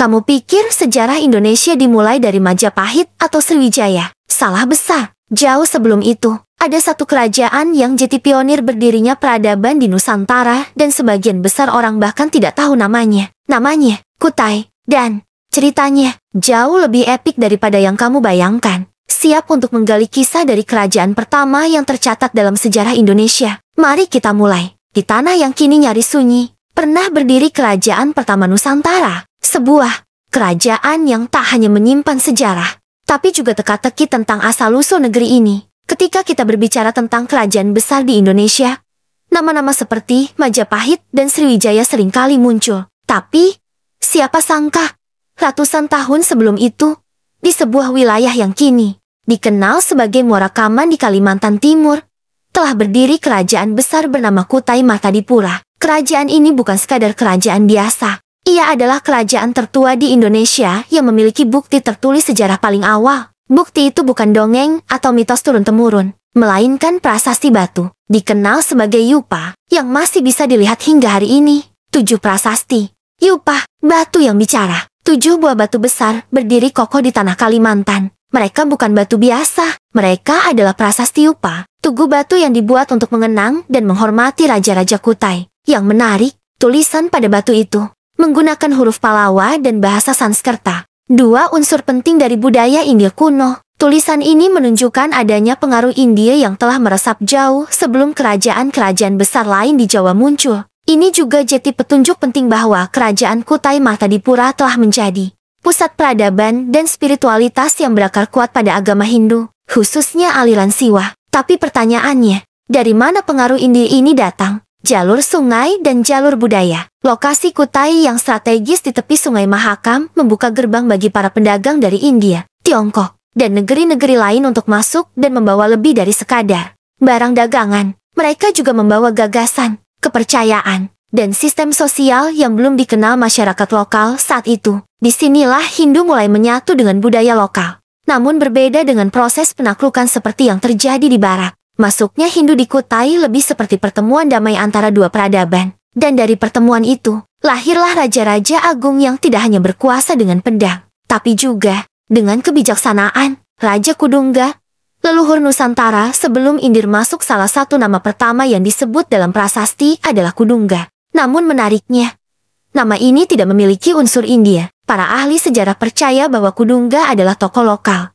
Kamu pikir sejarah Indonesia dimulai dari Majapahit atau Sriwijaya? Salah besar. Jauh sebelum itu, ada satu kerajaan yang jadi pionir berdirinya peradaban di Nusantara dan sebagian besar orang bahkan tidak tahu namanya. Namanya Kutai. Dan ceritanya jauh lebih epik daripada yang kamu bayangkan. Siap untuk menggali kisah dari kerajaan pertama yang tercatat dalam sejarah Indonesia? Mari kita mulai. Di tanah yang kini nyaris sunyi, pernah berdiri kerajaan pertama Nusantara. Sebuah kerajaan yang tak hanya menyimpan sejarah, tapi juga teka-teki tentang asal-usul negeri ini. Ketika kita berbicara tentang kerajaan besar di Indonesia, nama-nama seperti Majapahit dan Sriwijaya seringkali muncul. Tapi, siapa sangka, ratusan tahun sebelum itu, di sebuah wilayah yang kini dikenal sebagai Muara Kaman di Kalimantan Timur, telah berdiri kerajaan besar bernama Kutai Martadipura. Kerajaan ini bukan sekadar kerajaan biasa. Ia adalah kerajaan tertua di Indonesia yang memiliki bukti tertulis sejarah paling awal. Bukti itu bukan dongeng atau mitos turun-temurun, melainkan prasasti batu, dikenal sebagai Yupa, yang masih bisa dilihat hingga hari ini. 7 prasasti Yupa, batu yang bicara. 7 buah batu besar berdiri kokoh di tanah Kalimantan. Mereka bukan batu biasa, mereka adalah prasasti Yupa, tugu batu yang dibuat untuk mengenang dan menghormati raja-raja Kutai. Yang menarik, tulisan pada batu itu menggunakan huruf Palawa dan bahasa Sanskerta, 2 unsur penting dari budaya India kuno. Tulisan ini menunjukkan adanya pengaruh India yang telah meresap jauh sebelum kerajaan-kerajaan besar lain di Jawa muncul. Ini juga jadi petunjuk penting bahwa kerajaan Kutai Martadipura telah menjadi pusat peradaban dan spiritualitas yang berakar kuat pada agama Hindu, khususnya aliran Siwa. Tapi pertanyaannya, dari mana pengaruh India ini datang? Jalur sungai dan jalur budaya. Lokasi Kutai yang strategis di tepi Sungai Mahakam membuka gerbang bagi para pedagang dari India, Tiongkok, dan negeri-negeri lain untuk masuk dan membawa lebih dari sekadar barang dagangan. Mereka juga membawa gagasan, kepercayaan, dan sistem sosial yang belum dikenal masyarakat lokal saat itu. Disinilah Hindu mulai menyatu dengan budaya lokal. Namun berbeda dengan proses penaklukan seperti yang terjadi di Barat. Masuknya Hindu di Kutai lebih seperti pertemuan damai antara 2 peradaban. Dan dari pertemuan itu, lahirlah raja-raja agung yang tidak hanya berkuasa dengan pedang, tapi juga dengan kebijaksanaan. Raja Kudungga, leluhur Nusantara sebelum Indir masuk, salah satu nama pertama yang disebut dalam prasasti adalah Kudungga. Namun menariknya, nama ini tidak memiliki unsur India. Para ahli sejarah percaya bahwa Kudungga adalah tokoh lokal.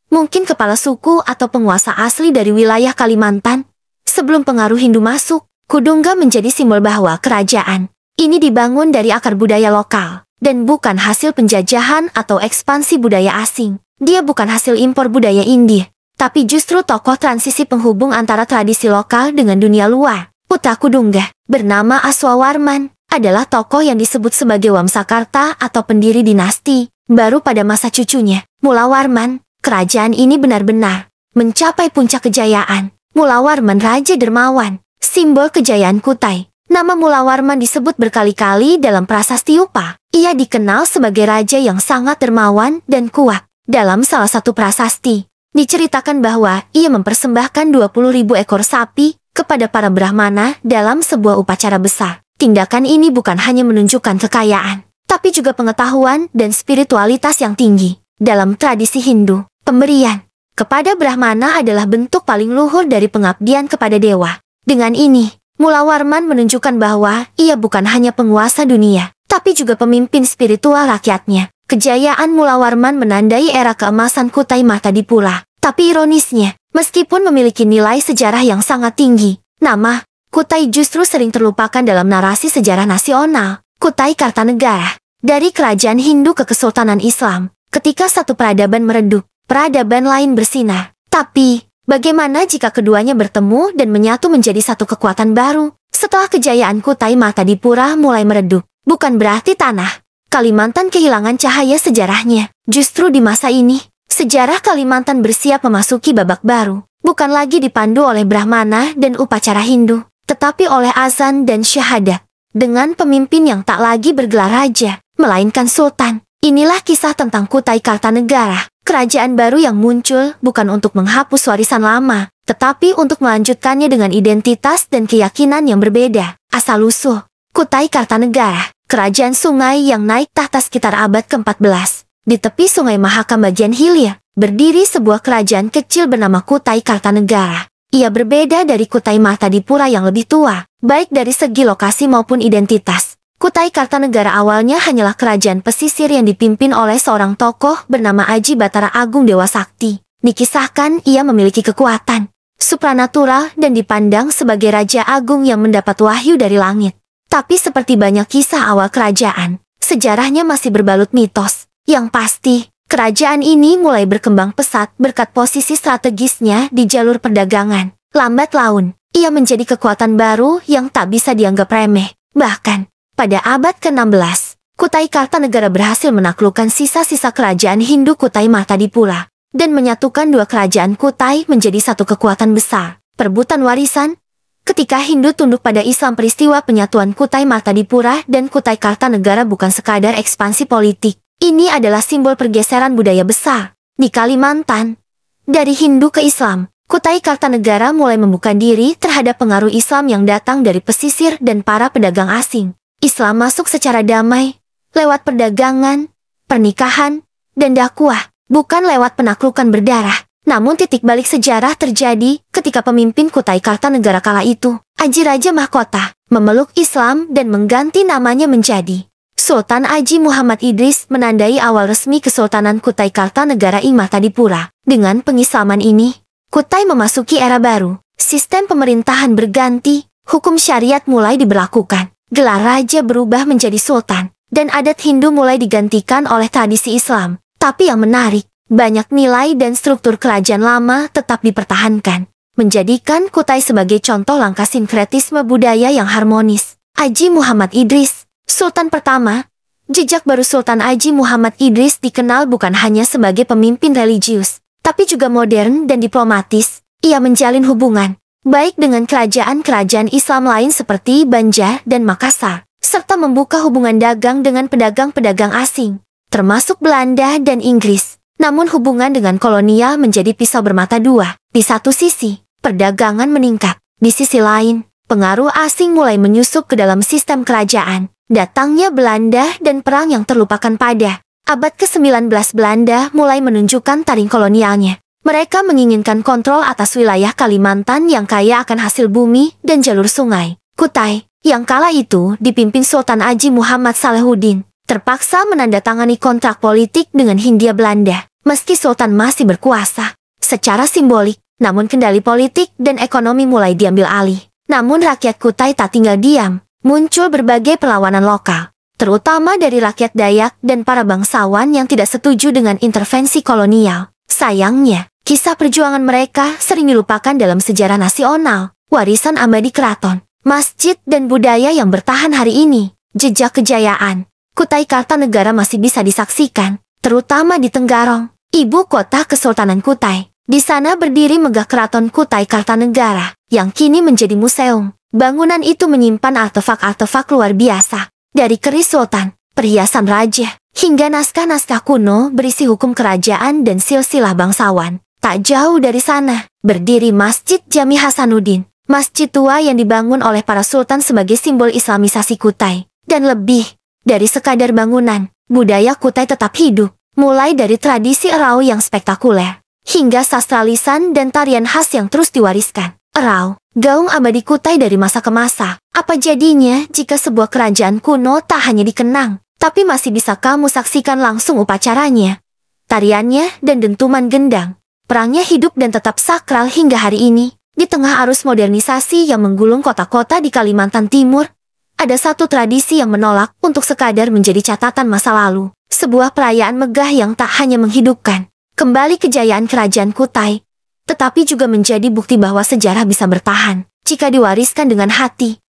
Mungkin kepala suku atau penguasa asli dari wilayah Kalimantan. Sebelum pengaruh Hindu masuk, Kudungga menjadi simbol bahwa kerajaan ini dibangun dari akar budaya lokal, dan bukan hasil penjajahan atau ekspansi budaya asing. Dia bukan hasil impor budaya India, tapi justru tokoh transisi penghubung antara tradisi lokal dengan dunia luar. Putra Kudungga, bernama Aswawarman, adalah tokoh yang disebut sebagai Wamsakarta atau pendiri dinasti baru pada masa cucunya, Mulawarman. Kerajaan ini benar-benar mencapai puncak kejayaan. Mulawarman Raja Dermawan, simbol kejayaan Kutai. Nama Mulawarman disebut berkali-kali dalam prasasti Yupa. Ia dikenal sebagai raja yang sangat dermawan dan kuat. Dalam salah satu prasasti, diceritakan bahwa ia mempersembahkan 20.000 ekor sapi kepada para Brahmana dalam sebuah upacara besar. Tindakan ini bukan hanya menunjukkan kekayaan, tapi juga pengetahuan dan spiritualitas yang tinggi. Dalam tradisi Hindu, pemberian kepada Brahmana adalah bentuk paling luhur dari pengabdian kepada dewa. Dengan ini, Mulawarman menunjukkan bahwa ia bukan hanya penguasa dunia, tapi juga pemimpin spiritual rakyatnya. Kejayaan Mulawarman menandai era keemasan Kutai Martadipura. Tapi ironisnya, meskipun memiliki nilai sejarah yang sangat tinggi, nama Kutai justru sering terlupakan dalam narasi sejarah nasional. Kutai Kartanegara, dari kerajaan Hindu ke Kesultanan Islam. Ketika satu peradaban meredup, peradaban lain bersinar. Tapi, bagaimana jika keduanya bertemu dan menyatu menjadi satu kekuatan baru? Setelah kejayaan Kutai Martadipura mulai meredup, bukan berarti tanah Kalimantan kehilangan cahaya sejarahnya. Justru di masa ini, sejarah Kalimantan bersiap memasuki babak baru. Bukan lagi dipandu oleh Brahmana dan upacara Hindu, tetapi oleh azan dan syahadat. Dengan pemimpin yang tak lagi bergelar raja, melainkan sultan. Inilah kisah tentang Kutai Kartanegara, kerajaan baru yang muncul bukan untuk menghapus warisan lama, tetapi untuk melanjutkannya dengan identitas dan keyakinan yang berbeda. Asal-usul Kutai Kartanegara kerajaan sungai yang naik tahta sekitar abad ke-14. Di tepi sungai Mahakam bagian hilir, berdiri sebuah kerajaan kecil bernama Kutai Kartanegara. Ia berbeda dari Kutai Mahtadipura yang lebih tua, baik dari segi lokasi maupun identitas. Kutai Kartanegara awalnya hanyalah kerajaan pesisir yang dipimpin oleh seorang tokoh bernama Aji Batara Agung Dewa Sakti. Dikisahkan ia memiliki kekuatan supranatural dan dipandang sebagai raja agung yang mendapat wahyu dari langit. Tapi seperti banyak kisah awal kerajaan, sejarahnya masih berbalut mitos. Yang pasti, kerajaan ini mulai berkembang pesat berkat posisi strategisnya di jalur perdagangan. Lambat laun, ia menjadi kekuatan baru yang tak bisa dianggap remeh. Bahkan, pada abad ke-16, Kutai Kartanegara berhasil menaklukkan sisa-sisa kerajaan Hindu Kutai Mahtadipura dan menyatukan dua kerajaan Kutai menjadi satu kekuatan besar. Perebutan warisan. Ketika Hindu tunduk pada Islam, peristiwa penyatuan Kutai Mahtadipura dan Kutai Kartanegara bukan sekadar ekspansi politik. Ini adalah simbol pergeseran budaya besar. Di Kalimantan, dari Hindu ke Islam, Kutai Kartanegara mulai membuka diri terhadap pengaruh Islam yang datang dari pesisir dan para pedagang asing. Islam masuk secara damai, lewat perdagangan, pernikahan, dan dakwah, bukan lewat penaklukan berdarah. Namun titik balik sejarah terjadi ketika pemimpin Kutai Kartanegara kala itu, Aji Raja Mahkota, memeluk Islam dan mengganti namanya menjadi Sultan Aji Muhammad Idris, menandai awal resmi Kesultanan Kutai Kartanegara ing Mahtadipura. Dengan pengislaman ini, Kutai memasuki era baru. Sistem pemerintahan berganti, hukum syariat mulai diberlakukan, gelar raja berubah menjadi sultan, dan adat Hindu mulai digantikan oleh tradisi Islam. Tapi yang menarik, banyak nilai dan struktur kerajaan lama tetap dipertahankan, menjadikan Kutai sebagai contoh langkah sinkretisme budaya yang harmonis. Aji Muhammad Idris, Sultan pertama. Jejak baru Sultan Aji Muhammad Idris dikenal bukan hanya sebagai pemimpin religius, tapi juga modern dan diplomatis. Ia menjalin hubungan baik dengan kerajaan-kerajaan Islam lain seperti Banjar dan Makassar, serta membuka hubungan dagang dengan pedagang-pedagang asing, termasuk Belanda dan Inggris. Namun hubungan dengan kolonial menjadi pisau bermata dua. Di satu sisi, perdagangan meningkat. Di sisi lain, pengaruh asing mulai menyusup ke dalam sistem kerajaan. Datangnya Belanda dan perang yang terlupakan pada abad ke-19, Belanda mulai menunjukkan taring kolonialnya. Mereka menginginkan kontrol atas wilayah Kalimantan yang kaya akan hasil bumi dan jalur sungai. Kutai, yang kala itu dipimpin Sultan Aji Muhammad Salahuddin, terpaksa menandatangani kontrak politik dengan Hindia Belanda. Meski Sultan masih berkuasa secara simbolik, namun kendali politik dan ekonomi mulai diambil alih. Namun rakyat Kutai tak tinggal diam. Muncul berbagai perlawanan lokal, terutama dari rakyat Dayak dan para bangsawan yang tidak setuju dengan intervensi kolonial. Sayangnya, kisah perjuangan mereka sering dilupakan dalam sejarah nasional. Warisan abadi keraton, masjid dan budaya yang bertahan hari ini. Jejak kejayaan Kutai Kartanegara masih bisa disaksikan, terutama di Tenggarong, ibu kota Kesultanan Kutai. Di sana berdiri megah Keraton Kutai Kartanegara, yang kini menjadi museum. Bangunan itu menyimpan artefak-artefak luar biasa, dari keris sultan, perhiasan raja, hingga naskah-naskah kuno berisi hukum kerajaan dan silsilah bangsawan. Tak jauh dari sana, berdiri Masjid Jami Hasanuddin, masjid tua yang dibangun oleh para sultan sebagai simbol islamisasi Kutai. Dan lebih dari sekadar bangunan, budaya Kutai tetap hidup, mulai dari tradisi erau yang spektakuler, hingga sastra lisan dan tarian khas yang terus diwariskan. Erau, gaung abadi Kutai dari masa ke masa. Apa jadinya jika sebuah kerajaan kuno tak hanya dikenang, tapi masih bisa kamu saksikan langsung upacaranya, tariannya dan dentuman gendang. Perangnya hidup dan tetap sakral hingga hari ini. Di tengah arus modernisasi yang menggulung kota-kota di Kalimantan Timur, ada satu tradisi yang menolak untuk sekadar menjadi catatan masa lalu. Sebuah perayaan megah yang tak hanya menghidupkan kembali kejayaan kerajaan Kutai, tetapi juga menjadi bukti bahwa sejarah bisa bertahan jika diwariskan dengan hati.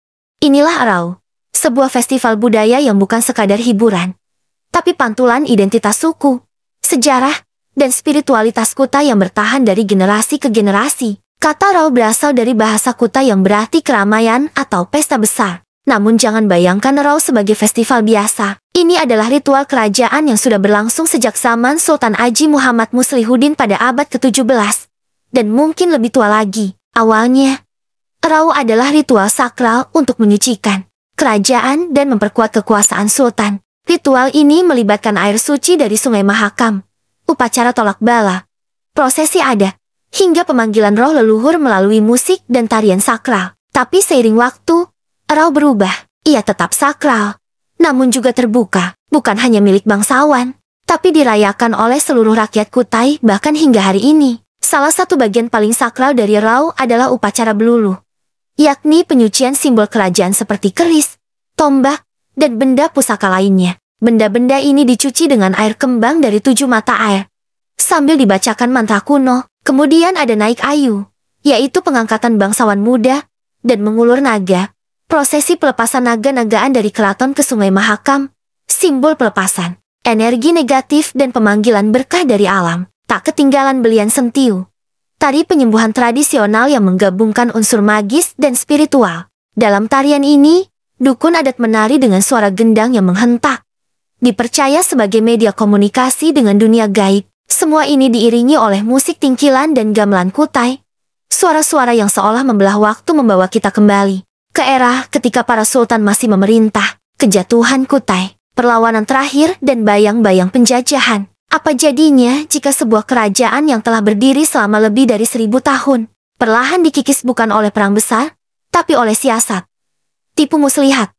Inilah Erau, sebuah festival budaya yang bukan sekadar hiburan, tapi pantulan identitas suku, sejarah, dan spiritualitas Kutai yang bertahan dari generasi ke generasi. Kata Erau berasal dari bahasa Kutai yang berarti keramaian atau pesta besar. Namun jangan bayangkan Erau sebagai festival biasa. Ini adalah ritual kerajaan yang sudah berlangsung sejak zaman Sultan Aji Muhammad Muslihuddin pada abad ke-17. Dan mungkin lebih tua lagi. Awalnya, Erau adalah ritual sakral untuk menyucikan kerajaan dan memperkuat kekuasaan sultan. Ritual ini melibatkan air suci dari Sungai Mahakam, upacara tolak bala, prosesi adat, hingga pemanggilan roh leluhur melalui musik dan tarian sakral. Tapi seiring waktu, Rao berubah. Ia tetap sakral, namun juga terbuka, bukan hanya milik bangsawan, tapi dirayakan oleh seluruh rakyat Kutai bahkan hingga hari ini. Salah satu bagian paling sakral dari Rao adalah upacara Belulu, yakni penyucian simbol kerajaan seperti keris, tombak, dan benda pusaka lainnya. Benda-benda ini dicuci dengan air kembang dari 7 mata air, sambil dibacakan mantra kuno. Kemudian ada naik ayu, yaitu pengangkatan bangsawan muda, dan mengulur naga, prosesi pelepasan naga-nagaan dari keraton ke Sungai Mahakam, simbol pelepasan energi negatif dan pemanggilan berkah dari alam. Tak ketinggalan belian sentiu, tari penyembuhan tradisional yang menggabungkan unsur magis dan spiritual. Dalam tarian ini, dukun adat menari dengan suara gendang yang menghentak, dipercaya sebagai media komunikasi dengan dunia gaib. Semua ini diiringi oleh musik tingkilan dan gamelan Kutai, suara-suara yang seolah membelah waktu membawa kita kembali ke era ketika para sultan masih memerintah, kejatuhan Kutai, perlawanan terakhir dan bayang-bayang penjajahan. Apa jadinya jika sebuah kerajaan yang telah berdiri selama lebih dari 1000 tahun, perlahan dikikis bukan oleh perang besar, tapi oleh siasat, tipu muslihat,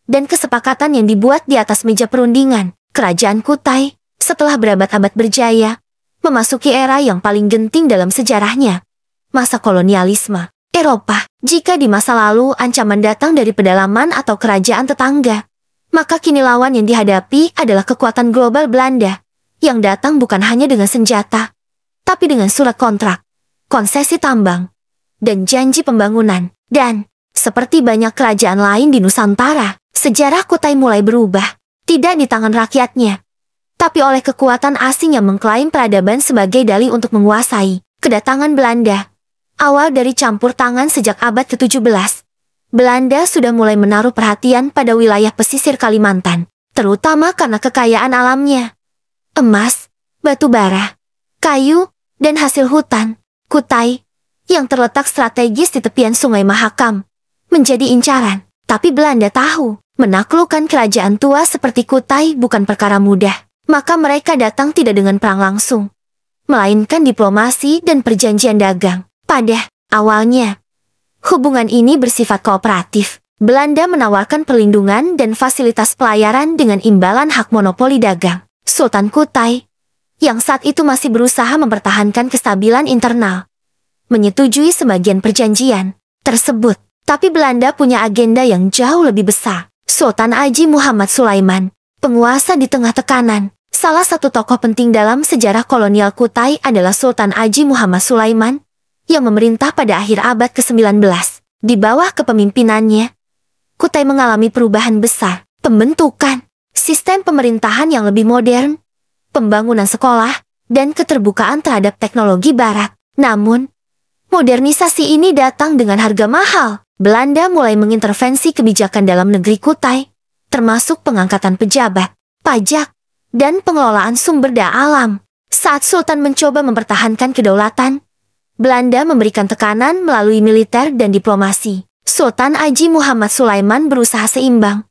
dan kesepakatan yang dibuat di atas meja perundingan. Kerajaan Kutai, setelah berabad-abad berjaya, memasuki era yang paling genting dalam sejarahnya, masa kolonialisme Eropa. Jika di masa lalu ancaman datang dari pedalaman atau kerajaan tetangga, maka kini lawan yang dihadapi adalah kekuatan global Belanda, yang datang bukan hanya dengan senjata, tapi dengan surat kontrak, konsesi tambang, dan janji pembangunan. Dan, seperti banyak kerajaan lain di Nusantara, sejarah Kutai mulai berubah, tidak di tangan rakyatnya, tapi oleh kekuatan asing yang mengklaim peradaban sebagai dalih untuk menguasai. Kedatangan Belanda, awal dari campur tangan sejak abad ke-17, Belanda sudah mulai menaruh perhatian pada wilayah pesisir Kalimantan, terutama karena kekayaan alamnya. Emas, batu bara, kayu, dan hasil hutan. Kutai, yang terletak strategis di tepian Sungai Mahakam, menjadi incaran. Tapi Belanda tahu, menaklukkan kerajaan tua seperti Kutai bukan perkara mudah. Maka mereka datang tidak dengan perang langsung, melainkan diplomasi dan perjanjian dagang. Pada awalnya, hubungan ini bersifat kooperatif. Belanda menawarkan perlindungan dan fasilitas pelayaran dengan imbalan hak monopoli dagang. Sultan Kutai, yang saat itu masih berusaha mempertahankan kestabilan internal, menyetujui sebagian perjanjian tersebut. Tapi Belanda punya agenda yang jauh lebih besar. Sultan Haji Muhammad Sulaiman, penguasa di tengah tekanan. Salah satu tokoh penting dalam sejarah kolonial Kutai adalah Sultan Haji Muhammad Sulaiman, yang memerintah pada akhir abad ke-19. Di bawah kepemimpinannya, Kutai mengalami perubahan besar, pembentukan sistem pemerintahan yang lebih modern, pembangunan sekolah, dan keterbukaan terhadap teknologi barat. Namun, modernisasi ini datang dengan harga mahal. Belanda mulai mengintervensi kebijakan dalam negeri Kutai, termasuk pengangkatan pejabat, pajak, dan pengelolaan sumber daya alam. Saat Sultan mencoba mempertahankan kedaulatan, Belanda memberikan tekanan melalui militer dan diplomasi. Sultan Haji Muhammad Sulaiman berusaha seimbang,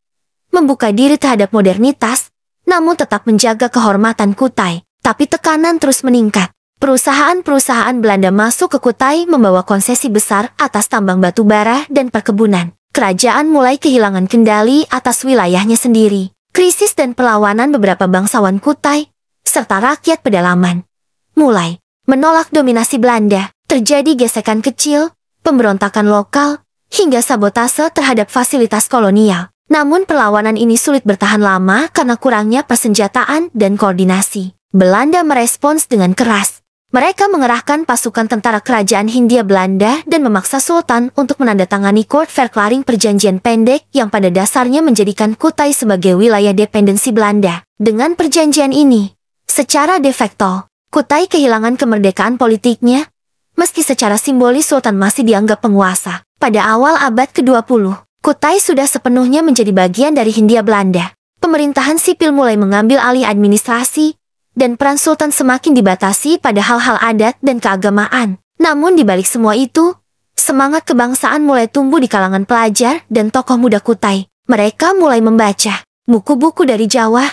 membuka diri terhadap modernitas, namun tetap menjaga kehormatan Kutai. Tapi tekanan terus meningkat. Perusahaan-perusahaan Belanda masuk ke Kutai membawa konsesi besar atas tambang batu bara dan perkebunan. Kerajaan mulai kehilangan kendali atas wilayahnya sendiri. Krisis dan perlawanan beberapa bangsawan Kutai, serta rakyat pedalaman, mulai menolak dominasi Belanda. Terjadi gesekan kecil, pemberontakan lokal, hingga sabotase terhadap fasilitas kolonial. Namun perlawanan ini sulit bertahan lama karena kurangnya persenjataan dan koordinasi. Belanda merespons dengan keras. Mereka mengerahkan pasukan tentara kerajaan Hindia Belanda dan memaksa Sultan untuk menandatangani Court Verklaring perjanjian pendek yang pada dasarnya menjadikan Kutai sebagai wilayah dependensi Belanda. Dengan perjanjian ini, secara de facto, Kutai kehilangan kemerdekaan politiknya, meski secara simbolis Sultan masih dianggap penguasa. Pada awal abad ke-20, Kutai sudah sepenuhnya menjadi bagian dari Hindia Belanda. Pemerintahan sipil mulai mengambil alih administrasi, dan peran Sultan semakin dibatasi pada hal-hal adat dan keagamaan. Namun di balik semua itu, semangat kebangsaan mulai tumbuh di kalangan pelajar dan tokoh muda Kutai. Mereka mulai membaca buku-buku dari Jawa,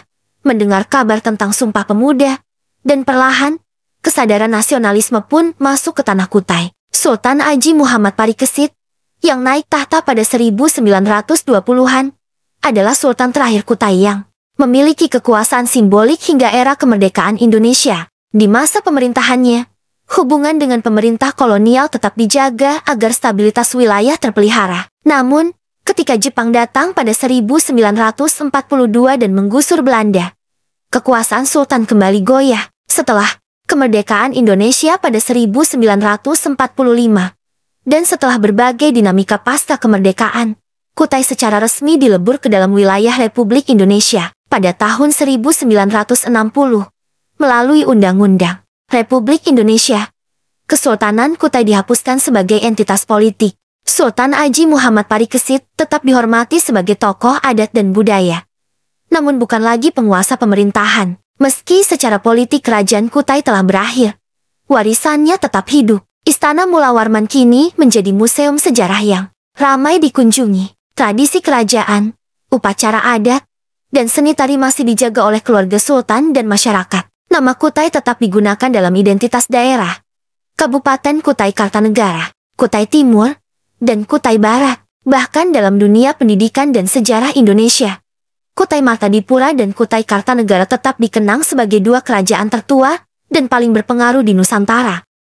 mendengar kabar tentang Sumpah Pemuda, dan perlahan, kesadaran nasionalisme pun masuk ke tanah Kutai. Sultan Aji Muhammad Parikesit, yang naik tahta pada 1920-an, adalah Sultan terakhir Kutai yang memiliki kekuasaan simbolik hingga era kemerdekaan Indonesia. Di masa pemerintahannya, hubungan dengan pemerintah kolonial tetap dijaga agar stabilitas wilayah terpelihara. Namun, ketika Jepang datang pada 1942 dan menggusur Belanda, kekuasaan Sultan kembali goyah. Setelah kemerdekaan Indonesia pada 1945, dan setelah berbagai dinamika pasca kemerdekaan, Kutai secara resmi dilebur ke dalam wilayah Republik Indonesia pada tahun 1960 melalui Undang-Undang Republik Indonesia. Kesultanan Kutai dihapuskan sebagai entitas politik. Sultan Aji Muhammad Parikesit tetap dihormati sebagai tokoh adat dan budaya, namun bukan lagi penguasa pemerintahan. Meski secara politik kerajaan Kutai telah berakhir, warisannya tetap hidup. Istana Mula Warman kini menjadi museum sejarah yang ramai dikunjungi. Tradisi kerajaan, upacara adat, dan seni tari masih dijaga oleh keluarga sultan dan masyarakat. Nama Kutai tetap digunakan dalam identitas daerah. Kabupaten Kutai Kartanegara, Kutai Timur, dan Kutai Barat. Bahkan dalam dunia pendidikan dan sejarah Indonesia, Kutai Martadipura dan Kutai Kartanegara tetap dikenang sebagai dua kerajaan tertua dan paling berpengaruh di Nusantara.